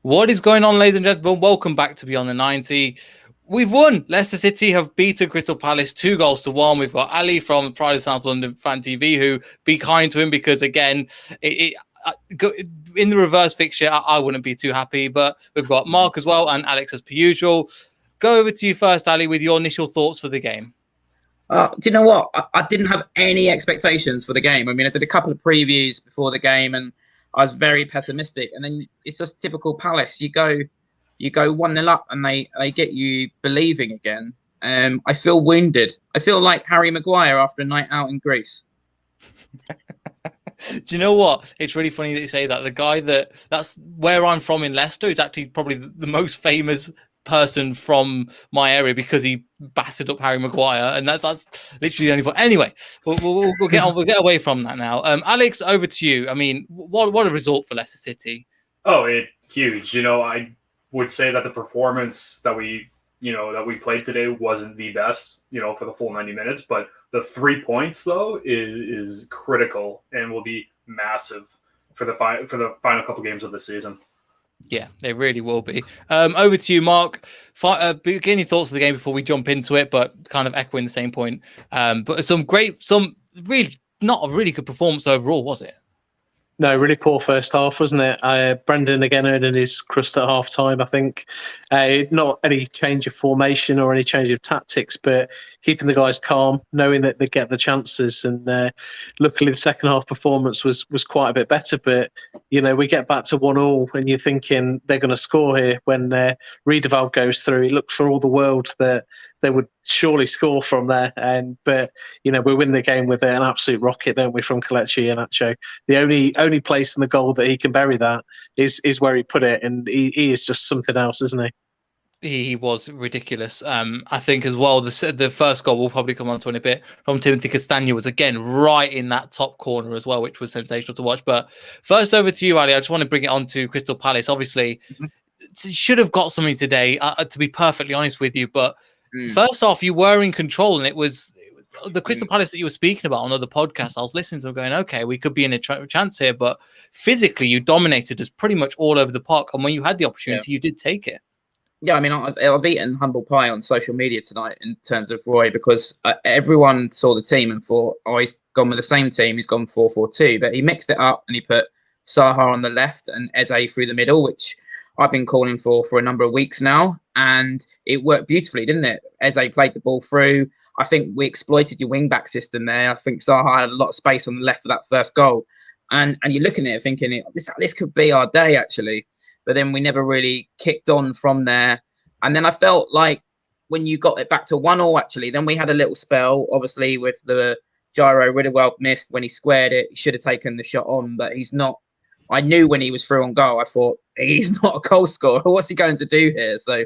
What is going on, ladies and gentlemen? Welcome back to Beyond the 90. We've won. Leicester City have beaten Crystal Palace 2-1. We've got Ali from Pride of South London Fan TV, who be kind to him because, again, in the reverse fixture, I wouldn't be too happy. But we've got Mark as well and Alex as per usual. Go over to you first, Ali, with your initial thoughts for the game. Do you know what? I didn't have any expectations for the game. I mean, I did a couple of previews before the game and I was very pessimistic. And then it's just typical Palace. You go 1-0 up and they get you believing again. I feel wounded. I feel like Harry Maguire after a night out in Greece. Do you know what? It's really funny that you say that. The guy that's where I'm from in Leicester is actually probably the most famous person from my area because he battered up Harry Maguire, and that's literally the only point. Anyway, we'll get on. We'll get away from that now. Alex, over to you. I mean, what a result for Leicester City. Oh, it's huge. I would say that the performance that we played today wasn't the best, for the full 90 minutes, but the 3 points though is critical and will be massive for the final couple games of the season. Yeah, they really will be. Over to you, Mark. Beginning thoughts of the game before we jump into it, but kind of echoing the same point. But really not a really good performance overall, was it? No, really poor first half, wasn't it? Brendan again earning his crust at half time, I think. Not any change of formation or any change of tactics, but keeping the guys calm, knowing that they get the chances. And luckily the second half performance was quite a bit better. But, we get back to 1-1 and you're thinking they're going to score here. When Riedewald goes through, it looked for all the world that they would surely score from there. But we win the game with an absolute rocket, don't we, from Iheanacho. The only place in the goal that he can bury that is where he put it, and he is just something else, isn't he? He was ridiculous. I think as well, the first goal we'll probably come on to in a bit from Timothy Castagna was again right in that top corner as well, which was sensational to watch. But first over to you, Ali. I just want to bring it on to Crystal Palace. Obviously, should have got something today, to be perfectly honest with you. But first off, you were in control, and it was the Crystal Palace that you were speaking about on other podcasts. I was listening to them going, okay, we could be in a chance here. But physically, you dominated us pretty much all over the park. And when you had the opportunity, you did take it. Yeah, I mean, I've eaten humble pie on social media tonight in terms of Roy because everyone saw the team and thought, oh, he's gone with the same team. He's gone 4-4-2. But he mixed it up and he put Zaha on the left and Eze through the middle, which I've been calling for a number of weeks now. And it worked beautifully, didn't it? Eze played the ball through. I think we exploited your wing-back system there. I think Zaha had a lot of space on the left for that first goal. And you're looking at it thinking, this could be our day, actually. But then we never really kicked on from there. And then I felt like when you got it back to 1-1, actually, then we had a little spell, obviously, with the gyro Riedewald missed when he squared it. He should have taken the shot on, but he's not. I knew when he was through on goal, I thought, he's not a goal scorer. What's he going to do here? So,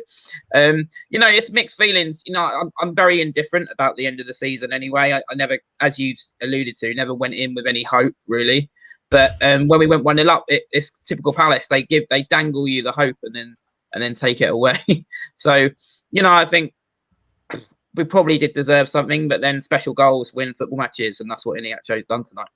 it's mixed feelings. I'm very indifferent about the end of the season anyway. I never, as you've alluded to, never went in with any hope, really. But when we went 1-0 up, it's typical Palace. They dangle you the hope and then take it away. So, I think we probably did deserve something, but then special goals win football matches, and that's what Iheanacho's done tonight.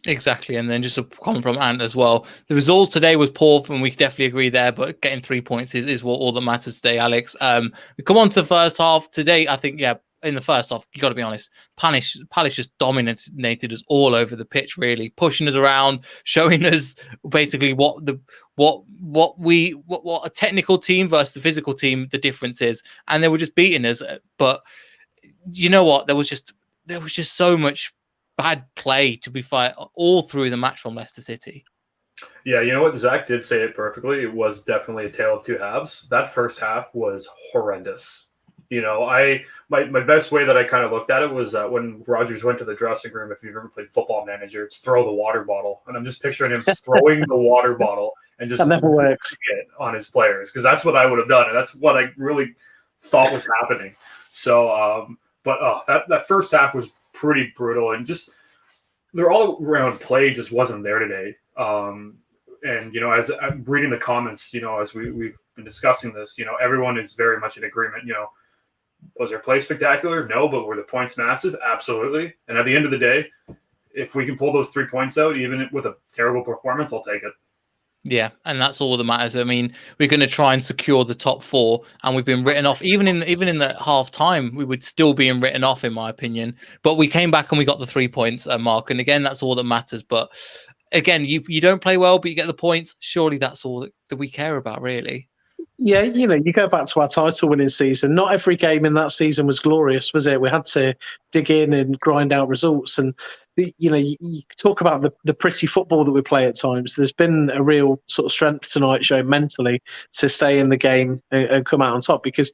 Exactly. And then just a comment from Ant as well. The result today was poor, and we definitely agree there, but getting 3 points is what all that matters today, Alex. We come on to the first half. Today, I think, in the first half, you got to be honest, Palace just dominated us all over the pitch, really pushing us around, showing us basically what a technical team versus a physical team, the difference is, and they were just beating us. But you know what? There was just so much bad play to be fired all through the match from Leicester City. Yeah, you know what? Zach did say it perfectly. It was definitely a tale of two halves. That first half was horrendous. My best way that I kind of looked at it was that when Rodgers went to the dressing room, if you've ever played Football Manager, it's throw the water bottle. And I'm just picturing him throwing the water bottle and just that never works it on his players, because that's what I would have done. And that's what I really thought was happening. So, that first half was pretty brutal. And just their all-around play just wasn't there today. And, as I'm reading the comments, as we've been discussing this, everyone is very much in agreement. Was their play spectacular? No, but were the points massive? Absolutely. And at the end of the day, if we can pull those 3 points out, even with a terrible performance, I'll take it. Yeah, and that's all that matters. I mean, we're going to try and secure the top 4, and we've been written off. Even in the half time, we would still be written off, in my opinion. But we came back and we got the 3 points, Mark. And again, that's all that matters. But again, you don't play well, but you get the points. Surely that's all that we care about, really. Yeah, you go back to our title winning season. Not every game in that season was glorious, was it? We had to dig in and grind out results. And, you talk about the pretty football that we play at times. There's been a real sort of strength tonight shown mentally to stay in the game and come out on top, because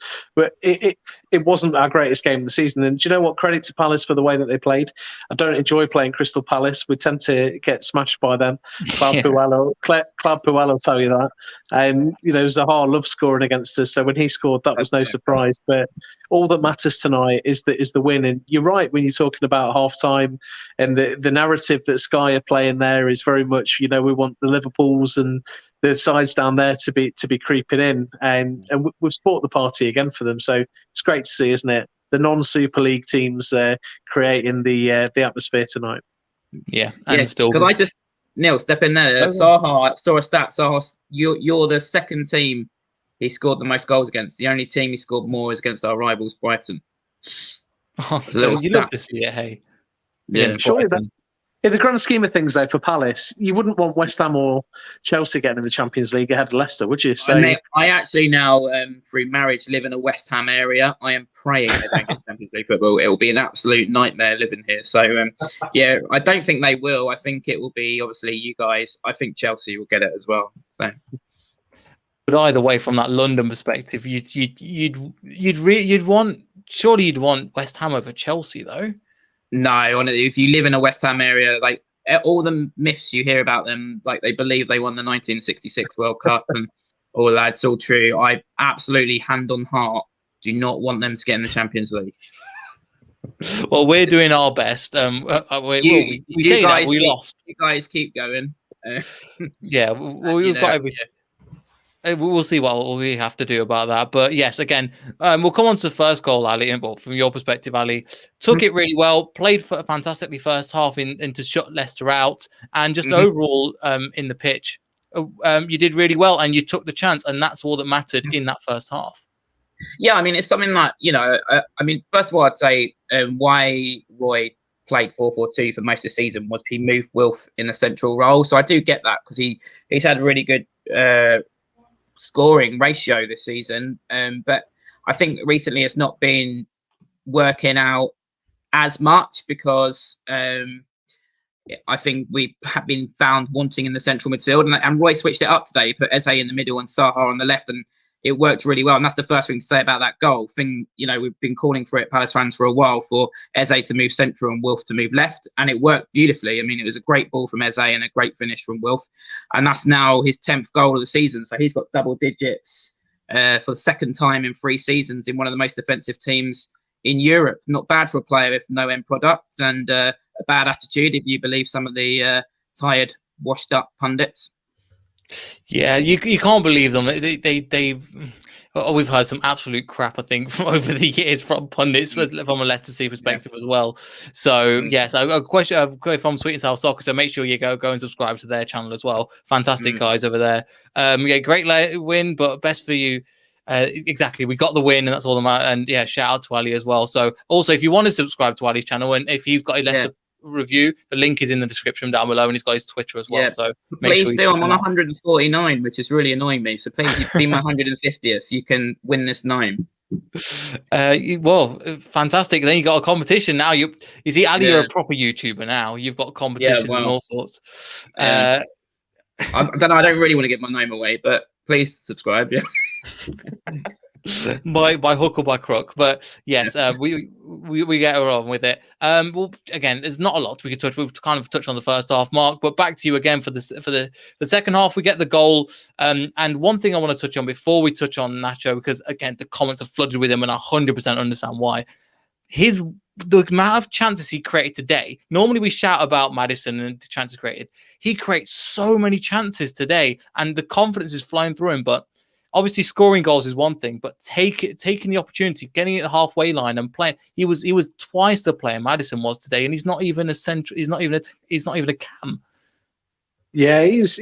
it wasn't our greatest game of the season. And do you know what? Credit to Palace for the way that they played. I don't enjoy playing Crystal Palace. We tend to get smashed by them. Claude Puel will tell you that. Zaha loves scoring against us, so when he scored, that was no surprise. But all that matters tonight is the win. And you're right when you're talking about half time, and the narrative that Sky are playing there is very much, we want the Liverpools and the sides down there to be creeping in, and we've sport the party again for them. So it's great to see, isn't it? The non-Super League teams creating the atmosphere tonight. Yeah, and still. Could I just, Neil, step in there? Zaha, I saw a stat. Zaha, you're the second team he scored the most goals against. The only team he scored more is against our rivals, Brighton. You love to see it, hey? Yeah, surely in the grand scheme of things, though, for Palace, you wouldn't want West Ham or Chelsea getting in the Champions League ahead of Leicester, would you? So I actually now, through marriage, live in a West Ham area. I am praying they don't get Champions League football. It will be an absolute nightmare living here. So, I don't think they will. I think it will be, obviously, you guys. I think Chelsea will get it as well. So. But either way, from that London perspective, you'd want West Ham over Chelsea, though. No, if you live in a West Ham area, like all the myths you hear about them, like they believe they won the 1966 World Cup and all that, it's all true. I absolutely, hand on heart, do not want them to get in the Champions League. Well, we're doing our best. We say that we lost. You guys keep going. Yeah, we've got everything. We'll see what we have to do about that. But yes, again, we'll come on to the first goal, Ali. Well, from your perspective, Ali, took it really well, played fantastically first half in to shut Leicester out, and just overall in the pitch, you did really well, and you took the chance, and that's all that mattered in that first half. Yeah, I mean, it's something that, first of all, I'd say why Roy played 4-4-2 for most of the season was he moved Wilf in the central role. So I do get that, because he's had a really good scoring ratio this season, but I think recently it's not been working out as much, because I think we have been found wanting in the central midfield, and Roy switched it up today. He put Eze in the middle and Zaha on the left, and it worked really well. And that's the first thing to say about that goal. We've been calling for it, Palace fans, for a while, for Eze to move central and Wilf to move left. And it worked beautifully. I mean, it was a great ball from Eze and a great finish from Wilf. And that's now his 10th goal of the season. So he's got double digits for the second time in 3 seasons in one of the most defensive teams in Europe. Not bad for a player with no end product and a bad attitude, if you believe some of the tired, washed up pundits. Yeah, you can't believe them. We've heard some absolute crap, I think, from over the years from pundits from a Leicester City perspective as well. So yes, a question from Sweet and Sour Soccer. So make sure you go and subscribe to their channel as well. Fantastic guys over there. Great win, but best for you. Exactly, we got the win, and that's all that matters. And yeah, shout out to Ali as well. So also, if you want to subscribe to Ali's channel, and if you've got a Leicester review, the link is in the description down below, and he's got his Twitter as well. So please do. I'm on 149, which is really annoying me. So please be my 150th. You can win this 9. Well, fantastic. Then you got a competition now. You see, Ali, you're a proper YouTuber now. You've got competitions and all sorts. I don't know. I don't really want to give my name away, but please subscribe. Yeah. by hook or by crook, but yes, we get on with it. Well, again, there's not a lot we could touch. We've kind of touched on the first half, Mark, but back to you again for the second half. We get the goal, and one thing I want to touch on before we touch on Nacho, because again the comments are flooded with him, and I 100% understand why. The amount of chances he created today. Normally we shout about Maddison and the chances created. He creates so many chances today, and the confidence is flying through him, but. Obviously, scoring goals is one thing, but taking the opportunity, getting it at the halfway line and playing. He was twice the player Maddison was today, and he's not even a central. He's not even a cam. Yeah, he was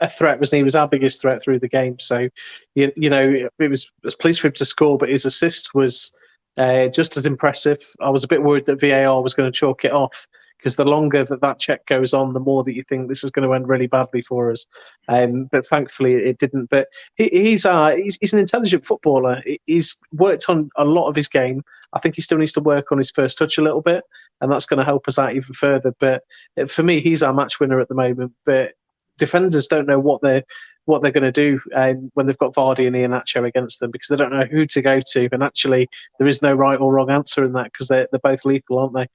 a threat, wasn't he? He was our biggest threat through the game. So, it was pleased for him to score, but his assist was just as impressive. I was a bit worried that VAR was going to chalk it off because the longer that check goes on, the more that you think this is going to end really badly for us. But thankfully, it didn't. But he's an intelligent footballer. He's worked on a lot of his game. I think he still needs to work on his first touch a little bit, and that's going to help us out even further. But for me, he's our match winner at the moment. But defenders don't know what they're going to do when they've got Vardy and Iheanacho against them, because they don't know who to go to. And actually, there is no right or wrong answer in that, because they're both lethal, aren't they?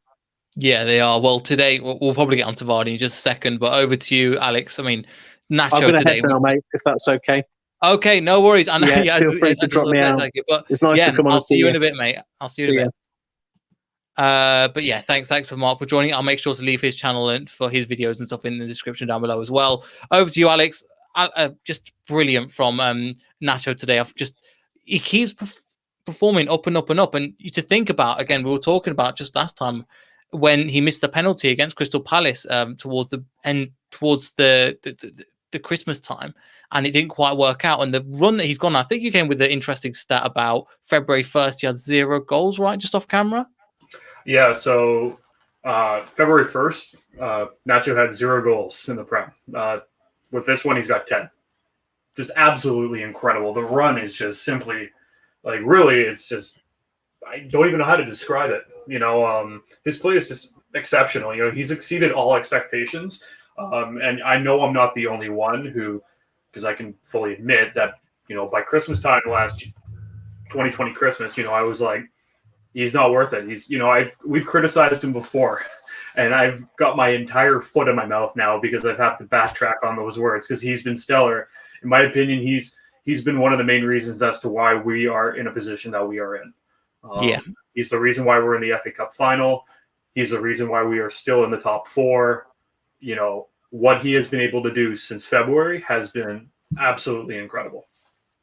Yeah, they are. Well, today we'll probably get onto Vardy in just a second, but over to you, Alex. I mean, Nacho I'm going to today. head now, mate, if that's okay. Okay, no worries. I know. Yeah, feel free to drop me out. But it's nice to come on. I'll see you in a bit, mate. I'll see you in a bit. But yeah, thanks for Mark for joining. I'll make sure to leave his channel and for his videos and stuff in the description down below as well. Over to you, Alex. Just brilliant from Nacho today. He keeps performing up and up and up. And to think about, again, we were talking about just last time when he missed the penalty against Crystal Palace towards the end, towards the Christmas time, and it didn't quite work out. And the run that he's gone, I think you came with the interesting stat about February 1st, he had 0 goals, right? Just off camera. Yeah, so February 1st, Nacho had 0 goals in the Prem. With this one, he's got 10. Just absolutely incredible. The run is just simply, really, it's just, I don't even know how to describe it. His play is just exceptional. He's exceeded all expectations. And I know I'm not the only one because I can fully admit that, by Christmas time last 2020 Christmas, I was like, he's not worth it. We've criticized him before, and I've got my entire foot in my mouth now because I've had to backtrack on those words, because he's been stellar. In my opinion, he's been one of the main reasons as to why we are in a position that we are in. He's the reason why we're in the FA Cup final. He's the reason why we are still in the top 4. What he has been able to do since February has been absolutely incredible.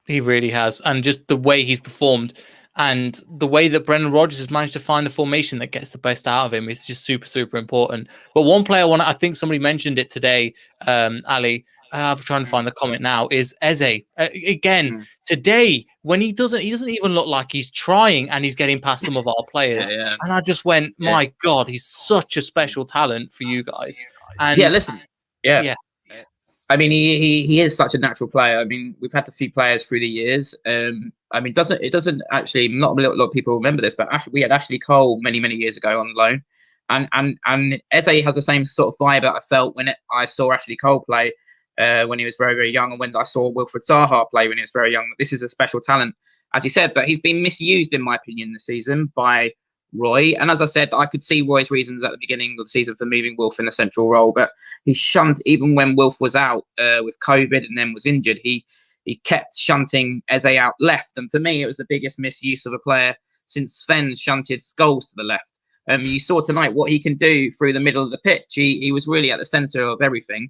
He really has. And just the way he's performed and the way that Brendan Rodgers has managed to find a formation that gets the best out of him is just super, super important. But one player I think somebody mentioned it today, Ali, I'm trying to find the comment now, is Eze. Today, when he doesn't even look like he's trying, and he's getting past some of our players. And I just went, my God, he's such a special talent for you guys. And listen. I mean, he is such a natural player. I mean, we've had a few players through the years. I mean, it doesn't actually, not a lot of people remember this, but we had Ashley Cole many years ago on loan, and Eze has the same sort of vibe that I felt when I saw Ashley Cole play when he was very, very young, and when I saw Wilfred Zaha play when he was very young. This is a special talent, as he said, but he's been misused, in my opinion, this season by Roy. And as I said, I could see Roy's reasons at the beginning of the season for moving Wilf in a central role, but he shunned, even when Wilf was out with COVID and then was injured, he kept shunting Eze out left. And for me, it was the biggest misuse of a player since Sven shunted Scholes to the left. You saw tonight what he can do through the middle of the pitch. He was really at the centre of everything.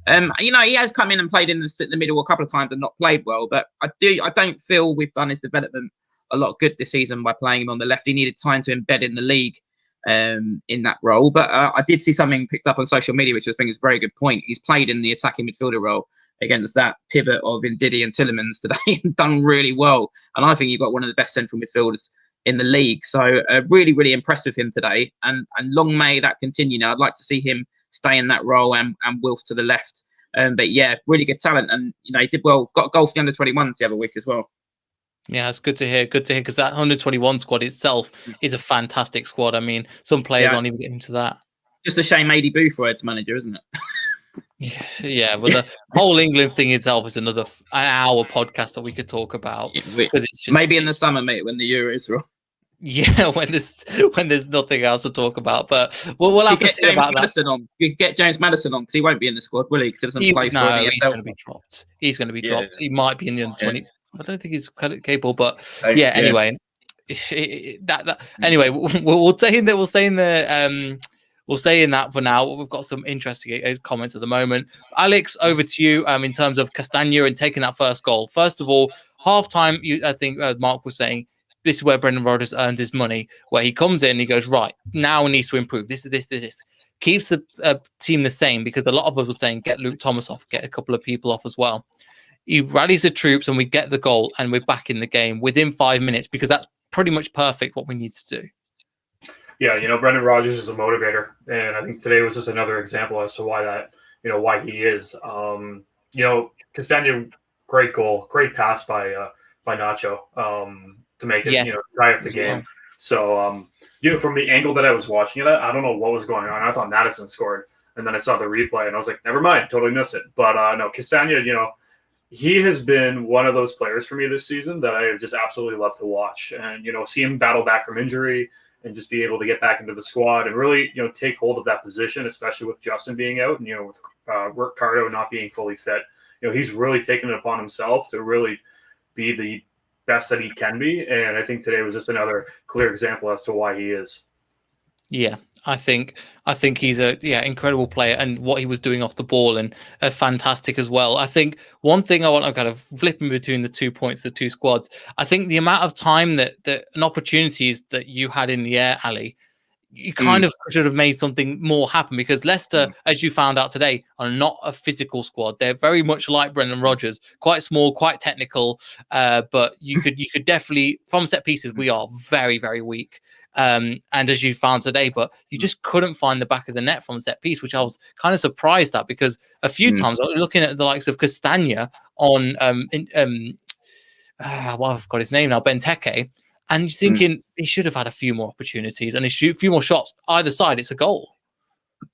He has come in and played in the middle a couple of times and not played well, but I don't feel we've done his development a lot good this season by playing him on the left. He needed time to embed in the league in that role. But I did see something picked up on social media, which I think is a very good point. He's played in the attacking midfielder role against that pivot of Ndidi and Tillemans today and done really well. And I think you've got one of the best central midfielders in the league. So really, really impressed with him today. And long may that continue. Now, I'd like to see him stay in that role and Wilf to the left. But yeah, really good talent. And, he did well. Got a goal for the under-21s the other week as well. Yeah, it's good to hear. Good to hear, because that 121 squad itself is a fantastic squad. I mean, some players aren't even getting to that. Just a shame AD Boothroyd's manager, isn't it? Yeah, but the whole England thing itself is an hour podcast that we could talk about. It's just, maybe in the summer, mate, when the Euros are on. Yeah, when there's nothing else to talk about. But we'll have to see about that. You could get James Maddison on, because he won't be in the squad, will he? Because he doesn't play for the he's going to be dropped. He's going to be dropped. He might be in the under 20. I don't think he's capable, but anyway, anyway, we'll stay in that. We'll stay in that for now. We've got some interesting comments at the moment. Alex, over to you. In terms of Castagna and taking that first goal. First of all, halftime. I think Mark was saying this is where Brendan Rodgers earns his money. Where he comes in, he goes, right now he needs to improve. This. keeps the team the same, because a lot of us were saying get Luke Thomas off, get a couple of people off as well. He rallies the troops and we get the goal and we're back in the game within 5 minutes, because that's pretty much perfect what we need to do. Yeah, Brendan Rodgers is a motivator, and I think today was just another example as to why he is. Castagna, great goal, great pass by Nacho to make it, tie up the game. Well. So, from the angle that I was watching it at, I don't know what was going on. I thought Maddison scored, and then I saw the replay, and I was like, never mind, totally missed it. But no, Castagna, he has been one of those players for me this season that I just absolutely love to watch. And, see him battle back from injury and just be able to get back into the squad and really, take hold of that position, especially with Justin being out and, with Ricardo not being fully fit. He's really taken it upon himself to really be the best that he can be. And I think today was just another clear example as to why he is. Yeah, I think he's a incredible player, and what he was doing off the ball and fantastic as well. I think one thing I want to kind of flipping between the 2 points, the two squads. I think the amount of time that and opportunities that you had in the air, Ali, you kind of should have made something more happen, because Leicester, as you found out today, are not a physical squad. They're very much like Brendan Rodgers, quite small, quite technical. But you could definitely, from set pieces, we are very, very weak. And as you found today, but you just couldn't find the back of the net from set piece, which I was kind of surprised at, because a few times I was looking at the likes of Castagna on I've got his name now, Benteke, and you're thinking he should have had a few more opportunities and a few more shots either side. It's a goal.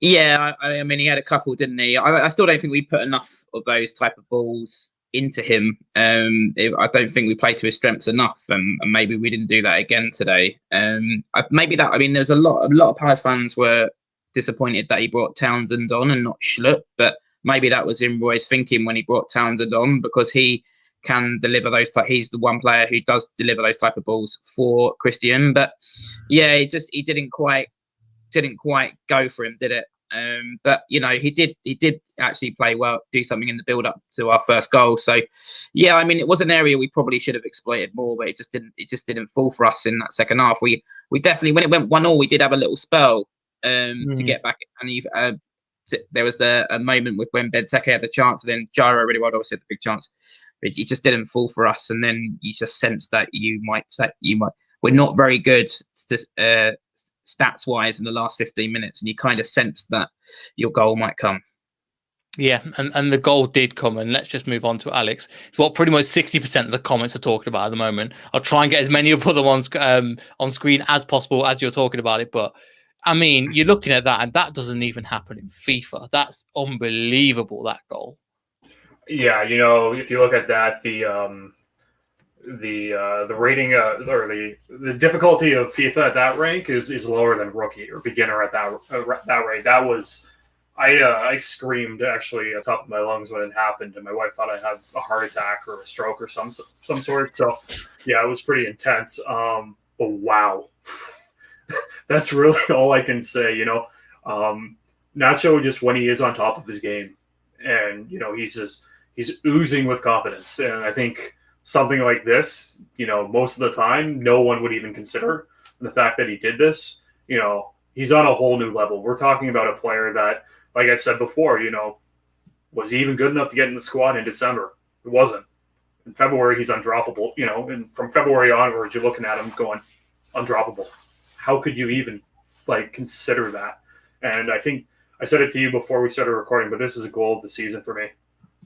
Yeah, I mean, he had a couple, didn't he? I still don't think we put enough of those type of balls into him. I don't think we played to his strengths enough, and maybe we didn't do that again today. There's a lot of Palace fans were disappointed that he brought Townsend on and not Schlupp, but maybe that was in Roy's thinking when he brought Townsend on, because he can deliver those he's the one player who does deliver those type of balls for Christian. But yeah, he didn't quite go for him, did it? But he did actually play well, do something in the build up to our first goal. So yeah, I mean, it was an area we probably should have exploited more, but it just didn't fall for us in that second half. We definitely, when it went 1-1, we did have a little spell to get back, and there was a moment when Benteke had the chance, and then Gyro really well obviously had the big chance, but it just didn't fall for us. And then you just sense that we're not very good stats wise in the last 15 minutes, and you kind of sense that your goal might come. Yeah, and the goal did come, and let's just move on to Alex. It's what pretty much 60% of the comments are talking about at the moment. I'll try and get as many other ones on screen as possible as you're talking about it, but I mean, you're looking at that, and that doesn't even happen in FIFA. That's unbelievable, that goal. Yeah, if you look at that, the rating or the difficulty of FIFA at that rank is lower than rookie or beginner at that rate. That was I screamed actually at the top of my lungs when it happened, and my wife thought I had a heart attack or a stroke or some sort. So yeah, it was pretty intense. But wow, that's really all I can say. Nacho, just when he is on top of his game, and he's oozing with confidence, and I think something like this, most of the time, no one would even consider. And the fact that he did this, he's on a whole new level. We're talking about a player that, like I've said before, was he even good enough to get in the squad in December? It wasn't. In February, he's undroppable, and from February onwards, you're looking at him going, undroppable. How could you even, consider that? And I think I said it to you before we started recording, but this is a goal of the season for me.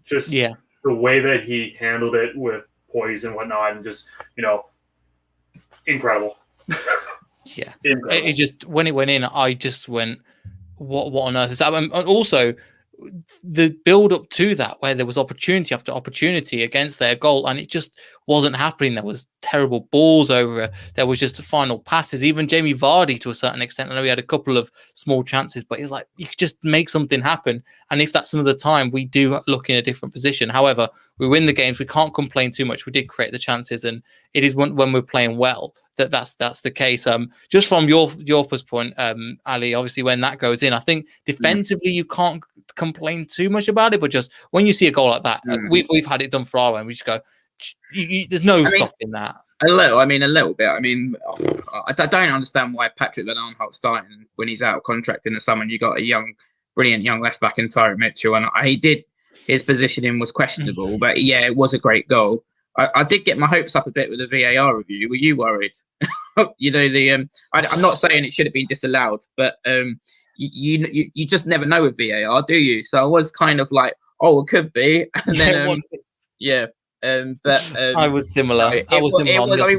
Just the way that he handled it with poise and whatnot, and just incredible. Yeah, incredible. It just, when it went in, I just went, what on earth is that? And also the build up to that, where there was opportunity after opportunity against their goal, and it just wasn't happening. There was terrible balls over. There was just final passes. Even Jamie Vardy, to a certain extent, I know he had a couple of small chances, but he's like, you could just make something happen. And if that's another time, we do look in a different position. However, we win the games. We can't complain too much. We did create the chances, and it is when we're playing well that's the case. Just from your point, Ali, obviously when that goes in, I think defensively you can't complain too much about it, but just when you see a goal like that, we've had it done for our end, we just go, there's no stopping that. A little bit. I mean, I don't understand why Patrick Van Aanholt's starting when he's out of contract in the summer. And you got a brilliant young left back in Tyrone Mitchell, and his positioning was questionable, but yeah, it was a great goal. I did get my hopes up a bit with the VAR review. Were you worried? I'm not saying it should have been disallowed, but you just never know with VAR, do you? So I was kind of like, oh, it could be, and then I was similar. I was similar. I mean,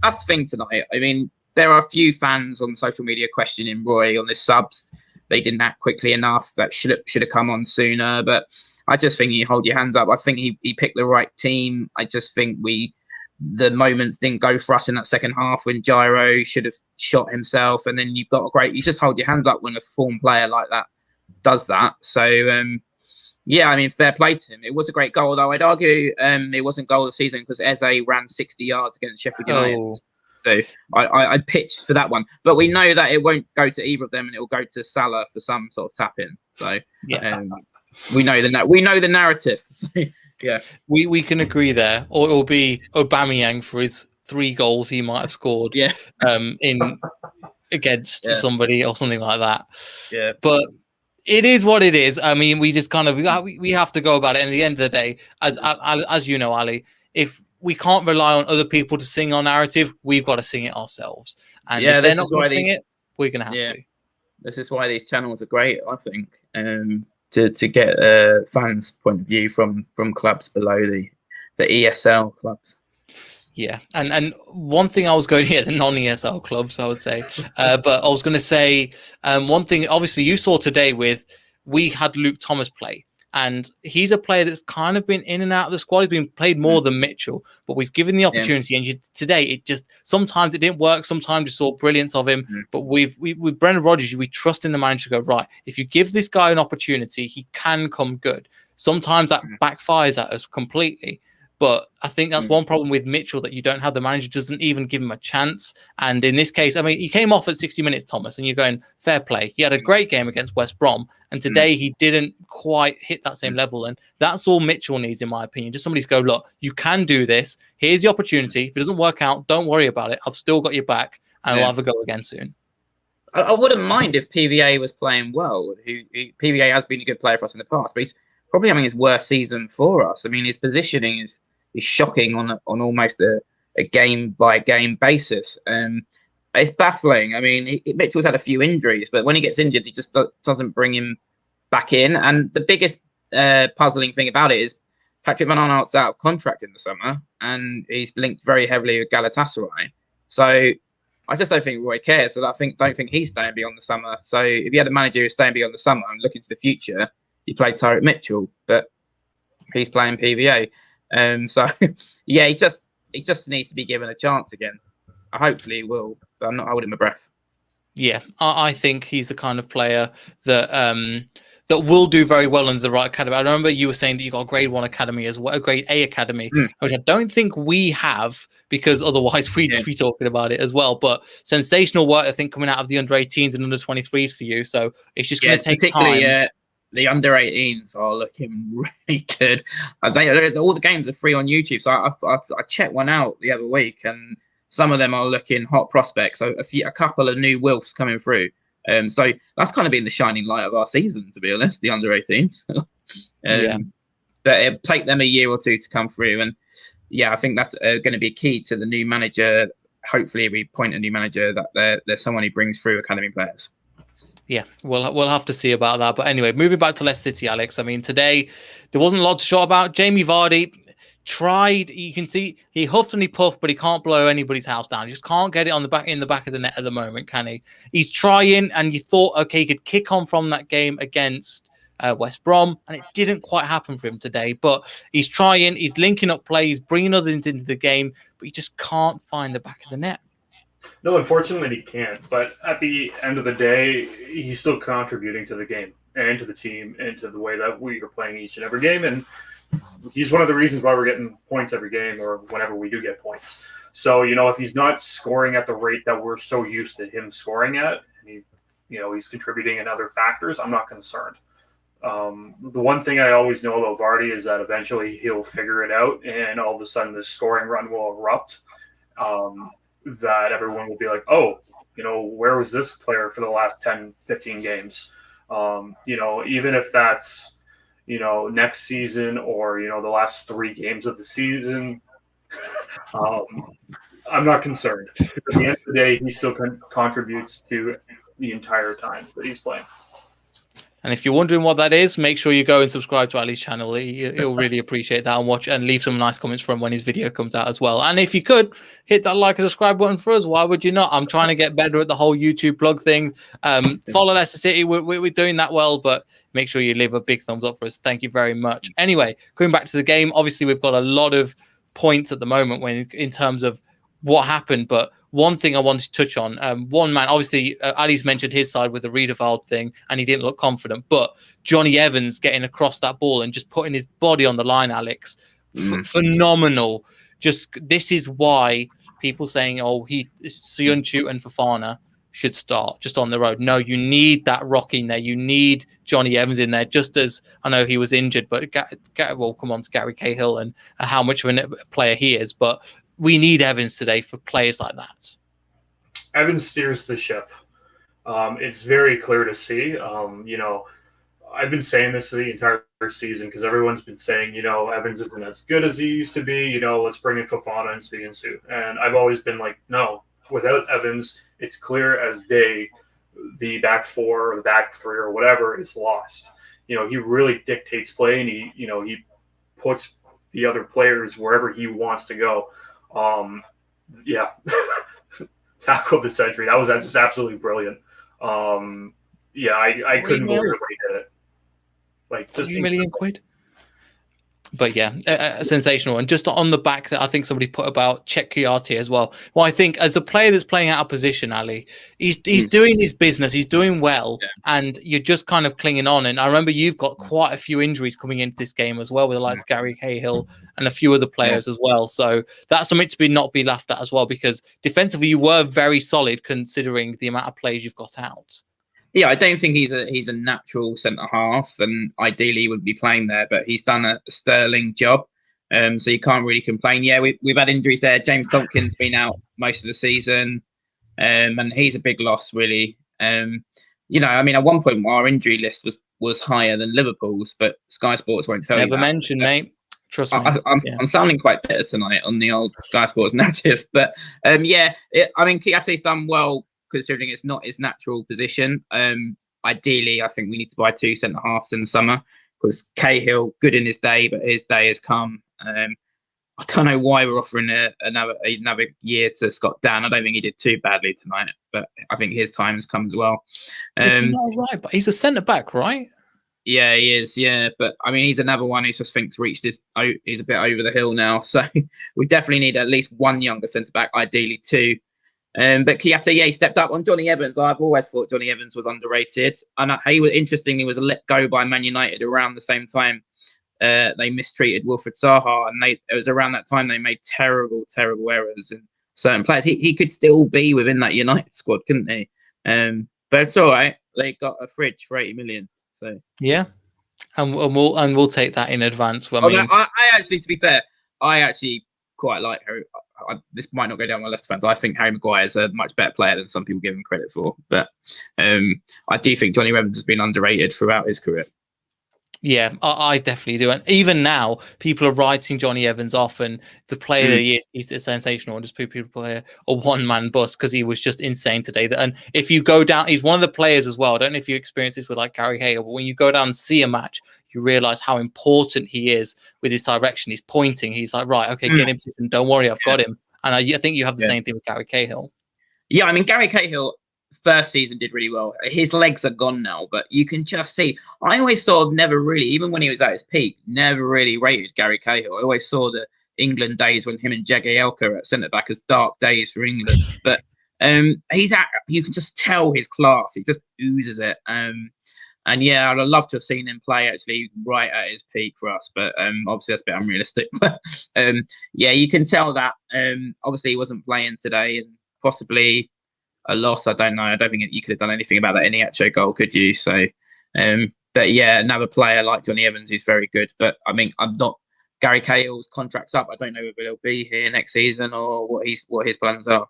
that's the thing tonight. I mean, there are a few fans on social media questioning Roy on the subs. They didn't act quickly enough. That should have come on sooner. But I just think you hold your hands up. I think he picked the right team. I just think the moments didn't go for us in that second half when Gyro should have shot himself. And then you just hold your hands up when a form player like that does that. So, yeah, I mean, fair play to him. It was a great goal, though. I'd argue it wasn't goal of the season because Eze ran 60 yards against Sheffield United. So I pitched for that one. But we know that it won't go to either of them, and it will go to Salah for some sort of tap-in. So we know the narrative. So, yeah, we can agree there. Or it'll be Aubameyang for his 3 goals he might have scored against somebody or something like that. Yeah. But it is what it is. I mean, we just kind of we have to go about it. And at the end of the day, as you know, Ali, if we can't rely on other people to sing our narrative, we've got to sing it ourselves. And if they're not going to sing it, we're going to have to. This is why these channels are great, I think, to get fans' point of view from clubs below the ESL clubs. Yeah, and one thing I was going the non-ESL clubs, I would say, but I was going to say one thing. Obviously, you saw today we had Luke Thomas play, and he's a player that's kind of been in and out of the squad. He's been played more than Mitchell, but we've given the opportunity. And today, it just sometimes it didn't work. Sometimes you saw brilliance of him, but with Brendan Rodgers, we trust in the manager to go right. If you give this guy an opportunity, he can come good. Sometimes that backfires at us completely. But I think that's one problem with Mitchell, that you don't have the manager doesn't even give him a chance. And in this case, I mean, he came off at 60 minutes, Thomas, and you're going, fair play. He had a great game against West Brom. And today he didn't quite hit that same level. And that's all Mitchell needs, in my opinion. Just somebody to go, look, you can do this. Here's the opportunity. If it doesn't work out, don't worry about it. I've still got your back, and we'll have a go again soon. I wouldn't mind if PVA was playing well. PVA has been a good player for us in the past, but he's probably having his worst season for us. I mean, his positioning is shocking on almost a game by game basis. It's baffling. I mean, Mitchell's had a few injuries, but when he gets injured, he just doesn't bring him back in. And the biggest puzzling thing about it is Patrick Van Aanholt's out of contract in the summer, and he's linked very heavily with Galatasaray. So I just don't think Roy cares. So don't think he's staying beyond the summer. So if you had a manager who's staying beyond the summer and looking to the future, you play Tyrone Mitchell, but he's playing PVA. So yeah, he just needs to be given a chance again. Hopefully he will, but I'm not holding my breath. Yeah, I think he's the kind of player that that will do very well under the right academy. I remember you were saying that you got a grade 1 academy as well, a grade A academy, which I don't think we have, because otherwise we'd be talking about it as well. But sensational work, I think, coming out of the under 18s and under 23s for you. So it's just going to take time. The under 18s are looking really good. All the games are free on YouTube. So I checked one out the other week, and some of them are looking hot prospects. So a couple of new Wilfs coming through. So that's kind of been the shining light of our season, to be honest, the under 18s. But it'll take them a year or two to come through. And yeah, I think that's going to be key to the new manager. Hopefully we appoint a new manager that there's someone who brings through academy players. Yeah, we'll have to see about that. But anyway, moving back to Leicester City, Alex. I mean, today there wasn't a lot to shout about. Jamie Vardy tried. You can see he huffed and he puffed, but he can't blow anybody's house down. He just can't get it in the back of the net at the moment, can he? He's trying, and you thought, okay, he could kick on from that game against West Brom, and it didn't quite happen for him today. But he's trying. He's linking up plays, bringing others into the game, but he just can't find the back of the net. No, unfortunately he can't. But at the end of the day, he's still contributing to the game and to the team and to the way that we are playing each and every game. And he's one of the reasons why we're getting points every game, or whenever we do get points. So, if he's not scoring at the rate that we're so used to him scoring at, and he's contributing in other factors, I'm not concerned. The one thing I always know about Vardy is that eventually he'll figure it out, and all of a sudden this scoring run will erupt. that everyone will be like, oh, where was this player for the last 10, 15 games? Even if that's, next season or, the last 3 games of the season, I'm not concerned. Because at the end of the day, he still contributes to the entire time that he's playing. And if you're wondering what that is, make sure you go and subscribe to Ali's channel. He'll really appreciate that, and watch and leave some nice comments for him when his video comes out as well. And if you could hit that like and subscribe button for us, why would you not? I'm trying to get better at the whole YouTube plug thing. Follow Leicester City. We're doing that well, but make sure you leave a big thumbs up for us. Thank you very much. Anyway, coming back to the game, obviously we've got a lot of points at the moment in terms of what happened, but one thing I wanted to touch on, one man, obviously Ali's mentioned his side with the Riedewald thing and he didn't look confident, but Johnny Evans getting across that ball and just putting his body on the line, Alex, phenomenal. This is why people saying, oh, Söyüncü and Fofana should start just on the road. No, you need that rock in there. You need Johnny Evans in there, just as I know he was injured, but we'll come on to Gary Cahill and how much of a player he is, but we need Evans today for players like that. Evans steers the ship. It's very clear to see. I've been saying this the entire season because everyone's been saying, Evans isn't as good as he used to be. Let's bring in Fofana and Söyüncü. And I've always been like, no, without Evans, it's clear as day the back 4 or the back 3 or whatever is lost. He really dictates play and he puts the other players wherever he wants to go. Tackle of the century. That was just absolutely brilliant. I couldn't believe he did it. Like just £3 million. But sensational. And just on the back that I think somebody put about Czech Kouyaté as well. Well, I think as a player that's playing out of position, Ali, he's doing his business. He's doing well. Yeah. And you're just kind of clinging on. And I remember you've got quite a few injuries coming into this game as well with the likes of Gary Cahill and a few other players as well. So that's something to not be laughed at as well, because defensively you were very solid considering the amount of players you've got out. Yeah, I don't think he's a natural centre half, and ideally he would be playing there. But he's done a sterling job, so you can't really complain. Yeah, we've had injuries there. James Tompkins been out most of the season, and he's a big loss, really. At one point our injury list was higher than Liverpool's, but Sky Sports won't tell you. Never mentioned, mate. Trust me. I'm sounding quite bitter tonight on the old Sky Sports narrative, but Kouyaté's done well, considering it's not his natural position. Ideally, I think we need to buy 2 centre halves in the summer, because Cahill, good in his day, but his day has come. I don't know why we're offering another year to Scott Dan. I don't think he did too badly tonight, but I think his time has come as well. He's not right, but he's a centre back, right? Yeah, he is. Yeah, but he's another one who just thinks he's a bit over the hill now. So we definitely need at least 1 younger centre back, ideally 2. But Kouyaté, he stepped up. On Johnny Evans, I've always thought Johnny Evans was underrated. And he was let go by Man United around the same time they mistreated Wilfried Zaha, and it was around that time they made terrible errors in certain players. He could still be within that United squad, couldn't he? But it's all right. They got a fridge for 80 million. So yeah, and we'll take that in advance. I actually, to be fair, I actually quite like Harry. This might not go down my Leicester fans. I think Harry Maguire is a much better player than some people give him credit for. But I do think Johnny Evans has been underrated throughout his career. Yeah, I definitely do. And even now, people are writing Johnny Evans off, and the player that he is, he's sensational. And just people play a one-man bus because he was just insane today. And if you go down, he's one of the players as well. I don't know if you experience this with like Gary Cahill, but when you go down and see a match, you realize how important he is with his direction. He's pointing. He's like, right, okay, get him. Don't worry, I've got him. And I think you have the same thing with Gary Cahill. Yeah, Gary Cahill first season did really well. His legs are gone now, but you can just see. I always sort of never really, even when he was at his peak, never really rated Gary Cahill. I always saw the England days when him and Jagielka at centre back as dark days for England. But you can just tell his class. He just oozes it. And yeah, I'd love to have seen him play actually right at his peak for us, but obviously that's a bit unrealistic. But yeah, you can tell that. Obviously he wasn't playing today, and possibly a loss. I don't know. I don't think you could have done anything about that Iheanacho goal, could you? So, but yeah, another player like Johnny Evans who's very good. But I'm not Gary Cahill's contract's up. I don't know whether he'll be here next season or what his plans are.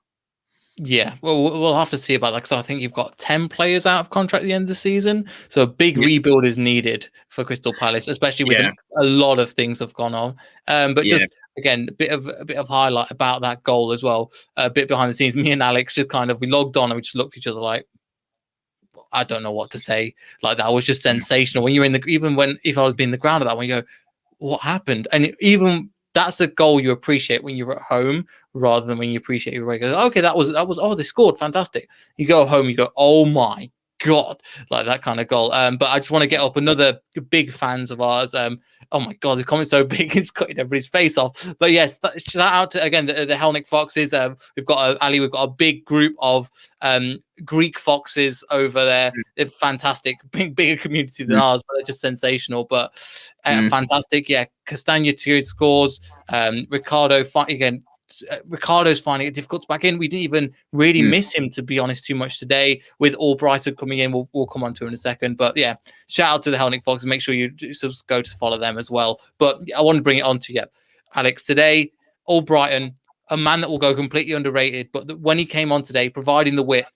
Yeah, well, we'll have to see about that because I think you've got 10 players out of contract at the end of the season. So a big rebuild is needed for Crystal Palace, especially with a lot of things have gone on. But just again, a bit of highlight about that goal as well. A bit behind the scenes, me and Alex just we logged on and we just looked at each other like, I don't know what to say. Like that was just sensational. When you're if I was being the ground at that one, you go, what happened? And even that's a goal you appreciate when you're at home rather than when you appreciate your regular. Okay, that was they scored, fantastic. You go home, you go, oh my God, like that kind of goal. But I just want to get up another big fans of ours. Oh my God, the comment's so big, it's cutting everybody's face off. But yes, shout out to again the Helnick Foxes. We've got Ali, we've got a big group of Greek Foxes over there. They're fantastic, bigger community than ours, but they're just sensational. But fantastic, yeah. Castagna 2 scores. Ricardo's finding it difficult to back in. We didn't even really miss him, to be honest, too much today. With Albrighton coming in, we'll come on to him in a second. But yeah, shout out to the Helnick Foxes. Make sure you go to follow them as well. But I want to bring it on to you, Alex. Today, Albrighton, a man that will go completely underrated, but when he came on today, providing the width,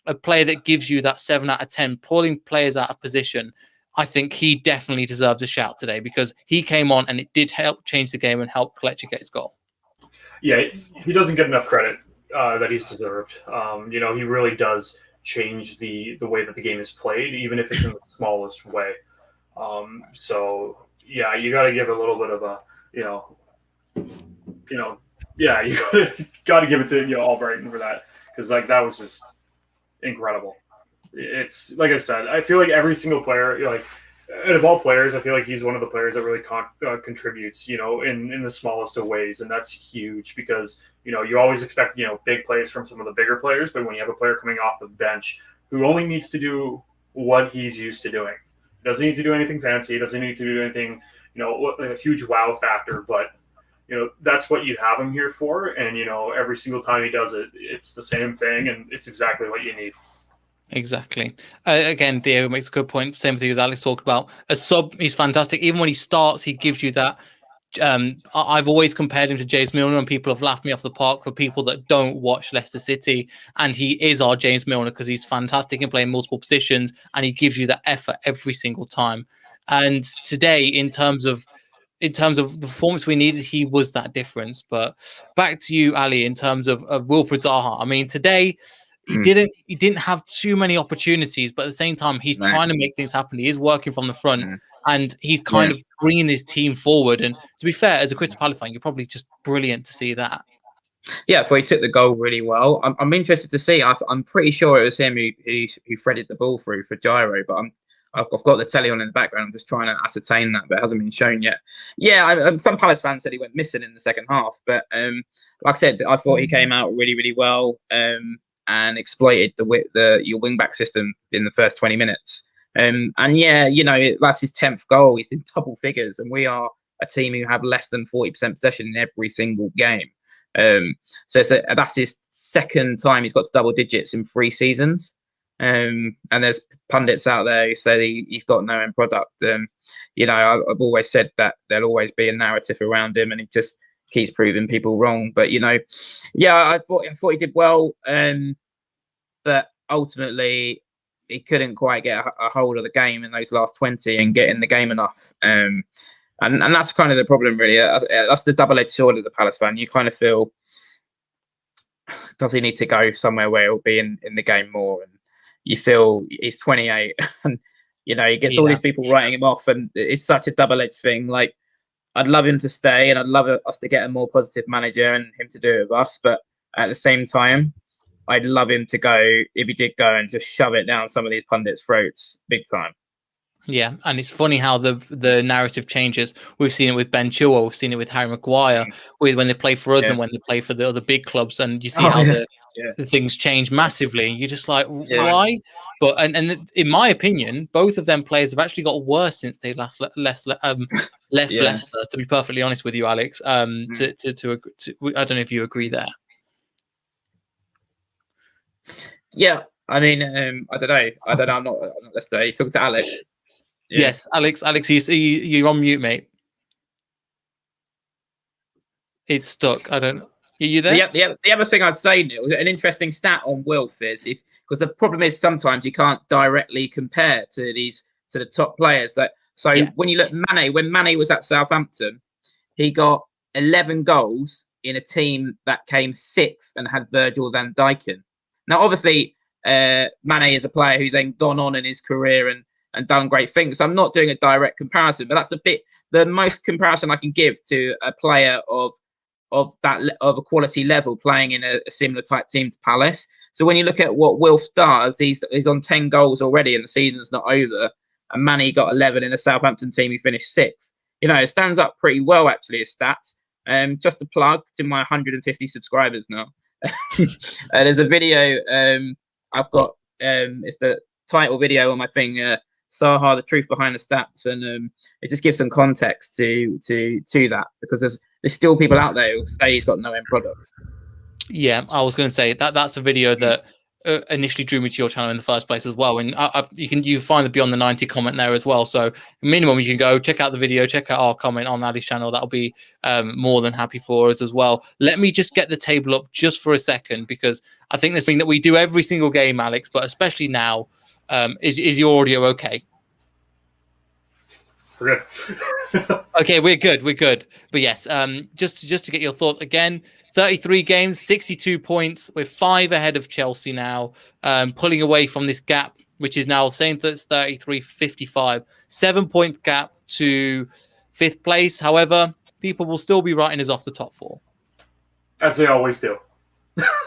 a player that gives you that 7 out of 10, pulling players out of position, I think he definitely deserves a shout today because he came on and it did help change the game and help Kelechi get his goal. Yeah, he doesn't get enough credit that he's deserved. He really does change the way that the game is played, even if it's in the smallest way. So yeah, you got to give a little bit of a, yeah, you got to give it to Albrighton for that because that was just incredible. It's like I said, I feel like every single player, and of all players, I feel like he's one of the players that really contributes, in the smallest of ways, and that's huge because you always expect big plays from some of the bigger players, but when you have a player coming off the bench who only needs to do what he's used to doing, doesn't need to do anything fancy, doesn't need to do anything, a huge wow factor, but that's what you have him here for, and every single time he does it, it's the same thing, and it's exactly what you need. Exactly. Again, Diego makes a good point. Same thing as Alex talked about. A sub, he's fantastic. Even when he starts, he gives you that. I've always compared him to James Milner, and people have laughed me off the park for people that don't watch Leicester City. And he is our James Milner because he's fantastic in playing multiple positions, and he gives you that effort every single time. And today, in terms of the performance we needed, he was that difference. But back to you, Ali, in terms of Wilfried Zaha. I mean, today. He didn't have too many opportunities, but at the same time, he's trying to make things happen. He is working from the front, and he's kind of bringing his team forward. And to be fair, as a Crystal Palace fan, you're probably just brilliant to see that. Yeah, I thought he took the goal really well. I'm interested to see. I'm pretty sure it was him who threaded the ball through for Gyro, but I've got the telly on in the background. I'm just trying to ascertain that, but it hasn't been shown yet. Yeah, some Palace fans said he went missing in the second half, but like I said, I thought he came out really, really well. And exploited your wing back system in the first 20 minutes. And yeah, that's his 10th goal. He's in double figures, and we are a team who have less than 40% possession in every single game. So that's his second time he's got to double digits in 3 seasons. And there's pundits out there who say he's got no end product. I've always said that there'll always be a narrative around him, and he just keeps proving people wrong. But I thought he did well, but ultimately he couldn't quite get a hold of the game in those last 20 and get in the game enough. And that's kind of the problem, really. That's the double-edged sword of the Palace fan. You kind of feel, does he need to go somewhere where he'll be in the game more? And you feel he's 28 and he gets all these people writing him off, and it's such a double-edged thing. Like, I'd love him to stay, and I'd love us to get a more positive manager and him to do it with us. But at the same time, I'd love him to go, if he did go, and just shove it down some of these pundits' throats big time. Yeah, and it's funny how the narrative changes. We've seen it with Ben Chilwell, we've seen it with Harry Maguire, when they play for us and when they play for the other big clubs, and you see how the things change massively. You're just like, why? But and in my opinion, both of them players have actually got worse since they left Leicester. To be perfectly honest with you, Alex, I don't know if you agree there. Yeah, I mean, I don't know. I'm not Leicester. You talking to Alex? Yeah. Yes, Alex, you're on mute, mate. It's stuck. I don't. Are you there? The other thing I'd say, Neil, an interesting stat on Wilf is because the problem is sometimes you can't directly compare to the top players. When you look when Mane was at Southampton, he got 11 goals in a team that came 6th and had Virgil van Dijk in. Now, obviously, Mane is a player who's then gone on in his career and done great things. So I'm not doing a direct comparison, but that's the most comparison I can give to a player of a quality level playing in a similar type team to Palace. So when you look at what Wilf does, he's on 10 goals already and the season's not over. And Manny got 11 in the Southampton team. He finished 6th. It stands up pretty well, actually, his stats. Just a plug to my 150 subscribers now. There's a video I've got. It's the title video on my thing, Zaha, the truth behind the stats. And it just gives some context to that, because there's still people out there who say he's got no end product. Yeah, I was going to say that's a video that initially drew me to your channel in the first place as well. And you find the Beyond the 90 comment there as well. So minimum, you can go check out the video, check out our comment on Ali's channel. That'll be more than happy for us as well. Let me just get the table up just for a second, because I think this thing that we do every single game, Alex, but especially now, is your audio okay? We're good. Okay, we're good. But yes, just to get your thoughts again. 33 games, 62 points. We're 5 ahead of Chelsea now, pulling away from this gap, which is now the same. That's 33, 55. 7-point gap to 5th place. However, people will still be writing us off the top 4. As they always do.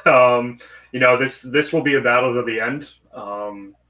This will be a battle to the end.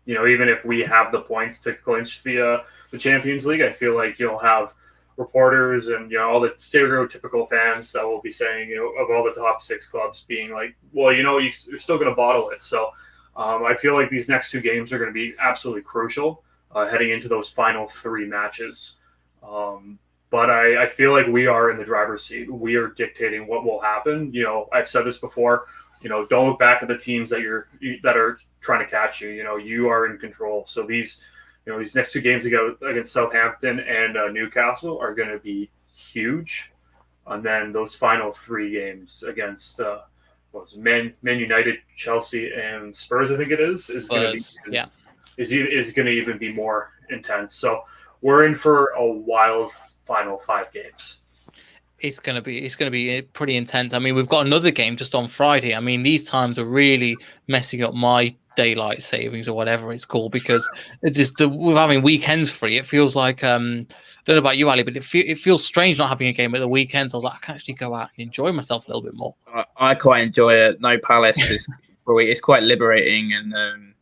Even if we have the points to clinch the Champions League, I feel like you'll have reporters and all the stereotypical fans that will be saying of all the top 6 clubs being like, well, you're still going to bottle it. So I feel like these next 2 games are going to be absolutely crucial heading into those final 3 matches. But I feel like we are in the driver's seat. We are dictating what will happen. I've said this before. Don't look back at the teams that are trying to catch you. You are in control. So these next 2 games against Southampton and Newcastle are going to be huge. And then those final 3 games against Man United, Chelsea, and Spurs, I think it is going to even be more intense. So we're in for a wild final 5 games. It's going to be pretty intense. I mean, we've got another game just on Friday. I mean, these times are really messing up my daylight savings or whatever it's called, because it's just we're having weekends free. It feels like I don't know about you, Ali, but it feels strange not having a game at the weekends. I was like, I can actually go out and enjoy myself a little bit more. I quite enjoy it. No Palace is it's quite liberating, and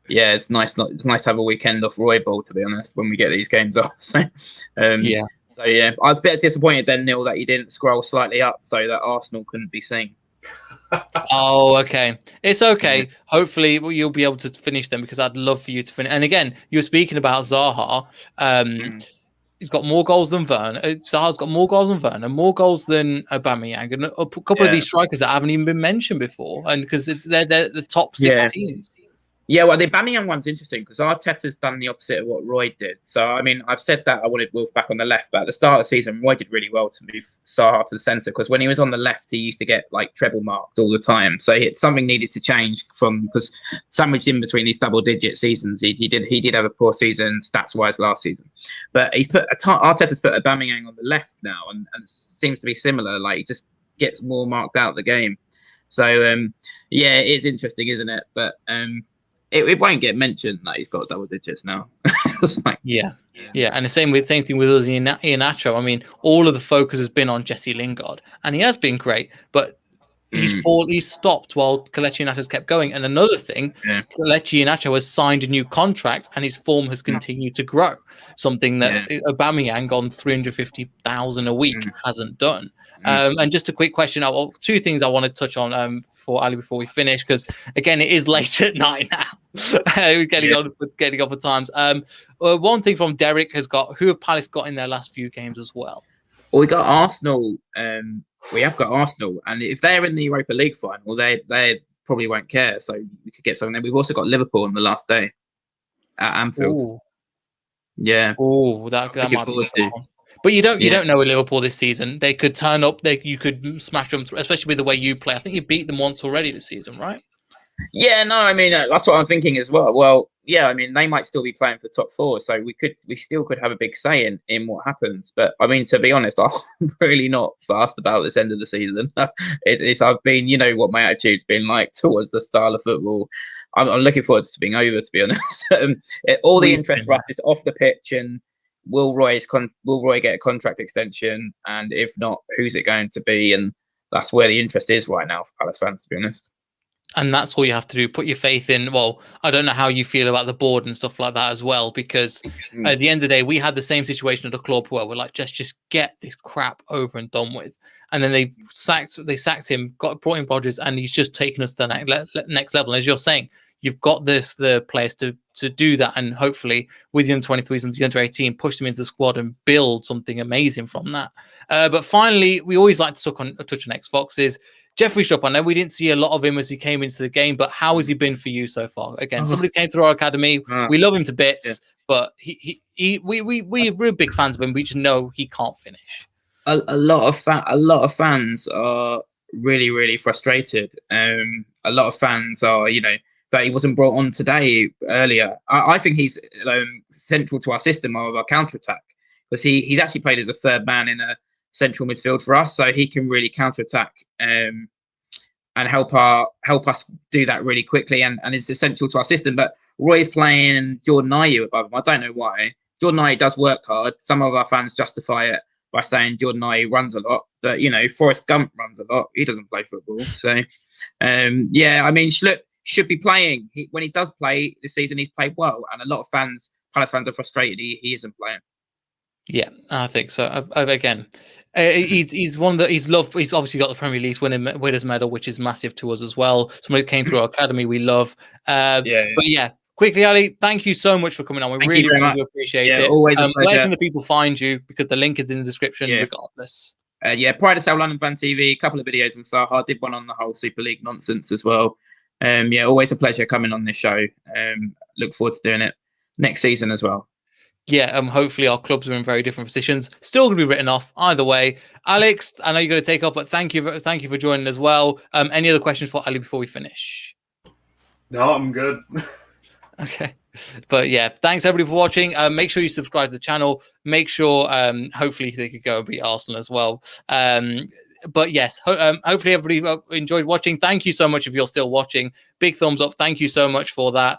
it's nice. It's nice to have a weekend off Roy Ball, to be honest, when we get these games off. So I was a bit disappointed then, Neil, that you didn't scroll slightly up so that Arsenal couldn't be seen. Oh, okay. It's okay. Hopefully you'll be able to finish them, because I'd love for you to finish. And again, you were speaking about Zaha. He's got more goals than Werner. Zaha's got more goals than Werner, more goals than Aubameyang, and a couple of these strikers that haven't even been mentioned before. And because they're the top 6 teams. Yeah, well, the Aubameyang one's interesting because Arteta's done the opposite of what Roy did. So, I mean, I've said that I wanted Wilf back on the left, but at the start of the season, Roy did really well to move Zaha to the centre, because when he was on the left, he used to get like treble marked all the time. So something needed to change because sandwiched in between these double-digit seasons, he did have a poor season stats-wise last season. But Arteta's put Aubameyang on the left now, and it seems to be similar. Like, he just gets more marked out the game. So, it is interesting, isn't it? But it won't get mentioned that he's got double digits now. Yeah, and the same thing with us in Iheanacho. I mean, all of the focus has been on Jesse Lingard, and he has been great, but he's stopped while Kelechi Iheanacho's kept going. And another thing, Kelechi Iheanacho has signed a new contract, and his form has continued to grow. Something that Aubameyang on 350,000 a week hasn't done. And just a quick question: 2 things I want to touch on for Ali before we finish, because again, it is late at night now. We're getting on for times. One thing from Derek who have Palace got in their last few games as well? Well, we got Arsenal. We have got Arsenal, and if they're in the Europa League final, they probably won't care. So we could get something there. We've also got Liverpool on the last day at Anfield. Ooh. Yeah. Oh, that might be fun. But you don't know with Liverpool this season. They could turn up. You could smash them, especially with the way you play. I think you beat them once already this season, right? Yeah, no, I mean that's what I'm thinking as well. Well, yeah, I mean they might still be playing for the top four, so we still could have a big say in what happens. But I mean, to be honest, I'm really not fast about this end of the season. I've been, you know, what my attitude's been like towards the style of football. I'm looking forward to being over, to be honest. All the interest for us is off the pitch, and will Roy get a contract extension? And if not, who's it going to be? And that's where the interest is right now for Palace fans, to be honest. And that's all you have to do. Put your faith in. Well, I don't know how you feel about the board and stuff like that as well, because at the end of the day, we had the same situation at the club where we're like, just get this crap over and done with. And then they sacked him, brought in Rodgers, and he's just taken us to the next level. And as you're saying, you've got the players to do that, and hopefully with the under-23s and the under-18, push them into the squad and build something amazing from that. But finally, we always like to touch on X-Foxes. Jeffrey Shupp, I know we didn't see a lot of him as he came into the game, but how has he been for you so far? Again, somebody came through our academy. We love him to bits, but we're big fans of him. We just know he can't finish. A lot of fans are really, really frustrated. A lot of fans are, you know, that he wasn't brought on earlier. I think he's central to our system of our counter-attack, because he's actually played as a third man in a central midfield for us, so he can really counter-attack and help us do that really quickly, and it's essential to our system. But Roy's playing Jordan Ayew above him. I don't know why. Jordan Ayew does work hard. Some of our fans justify it by saying Jordan Ayew runs a lot, but you know, Forrest Gump runs a lot. He doesn't play football, so yeah. I mean, Schlupp should be playing. When he does play this season, he's played well, and a lot of Palace fans are frustrated he isn't playing. Yeah, I think so. Again, he's one that he's loved. He's obviously got the Premier League winners medal, which is massive to us as well. Somebody that came through our academy, we love. But yeah, quickly, Ali, thank you so much for coming on. We really appreciate it. Always a pleasure. Where can the people find you? Because the link is in the description, regardless. Pride of South London Fan TV. A couple of videos on Zaha. Did one on the whole Super League nonsense as well. Always a pleasure coming on this show. Look forward to doing it next season as well. Yeah, hopefully our clubs are in very different positions. Still going to be written off either way. Alex, I know you're going to take off, but thank you for joining as well. Any other questions for Ali before we finish? No, I'm good. Okay. But yeah, thanks everybody for watching. Make sure you subscribe to the channel. Make sure, hopefully they could go beat Arsenal as well. But yes, hopefully everybody enjoyed watching. Thank you so much if you're still watching. Big thumbs up. Thank you so much for that.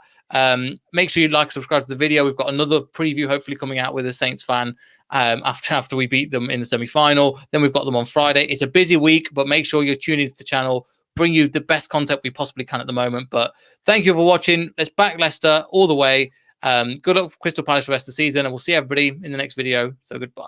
Make sure you like, subscribe to the video. We've got another preview hopefully coming out with a Saints fan after we beat them in the semi-final. Then we've got them on Friday. It's a busy week, but make sure you're tuning into the channel. Bring you the best content we possibly can at the moment. But thank you for watching. Let's back Leicester all the way. Good luck for Crystal Palace for the rest of the season, and we'll see everybody in the next video. So goodbye.